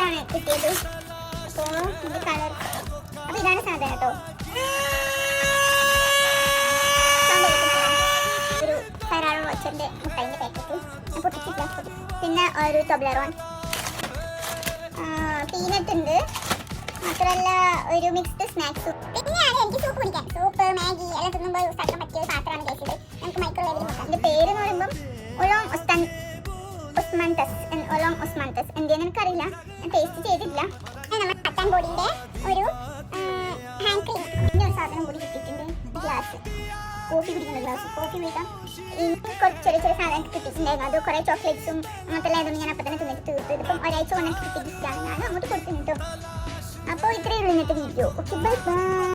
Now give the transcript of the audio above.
ആണ് കിട്ടിയത്. അപ്പോൾ ഇതിൻ്റെ കളർ അപ്പോൾ ഇതാണ് സാധനം കേട്ടോ. ഒരു ഫെറാറോ റോച്ചറിൻ്റെ മുട്ടൈൻ്റെ പാക്കറ്റ് പൊട്ടിച്ചിട്ടില്ല. പിന്നെ ഒരു ടൊബ്ലറോൺ, പീനട്ട് ഉണ്ട്, മാത്രമല്ല ഒരു മിക്സ്ഡ് സ്നാക്സും. പിന്നെയാണ് എനിക്ക് സൂപ്പ് കുടിക്കാൻ. സൂപ്പ് മാഗി എല്ലാം തിന്നുമ്പോൾ യൂസ് ആക്കാൻ പറ്റിയ ഒരു പാത്രമാണ് കഴിച്ചത്. നമുക്ക് മൈക്രോവേവിൽ വെക്കാം. അതിൻ്റെ പേര് എന്ന് പറയുമ്പം ഒലോങ് ഒസ്മാൻതസ് എന്തെന്ന് എനിക്കറിയില്ല, ഞാൻ ടേസ്റ്റ് ചെയ്തിട്ടില്ല. നമ്മൾ കട്ടാൻ ബോഡിൻ്റെ ഒരു ഹാൻഡ് ക്രീം, പിന്നെ ഒരു സാധനം കൂടി കിട്ടിയിട്ടുണ്ട്. ഗ്ലാസ്, കോഫി കുടിക്കുന്ന ഗ്ലാസ്, കോഫി കുടിക്കാം. ഇനി കുറച്ച് ചെറിയ ചെറിയ സാധനം കിട്ടിയിട്ടുണ്ടായിരുന്നു. അത് കുറേ ചോക്ലേറ്റ്സും അങ്ങനത്തെ എല്ലാം ഞാൻ അപ്പം തന്നെ തിന്നിട്ട് തീർത്ത്. ഇതിപ്പം ഒരാഴ്ച കൊണ്ടിട്ട് കിട്ടിയ ഗിഫ്റ്റാണ്, ഞാൻ അങ്ങോട്ട് കൊടുത്തിട്ടോ. അപ്പോൾ ഇത്രയേ ഉള്ളൂ ഇന്നത്തെ വീഡിയോ. Okay, bye bye.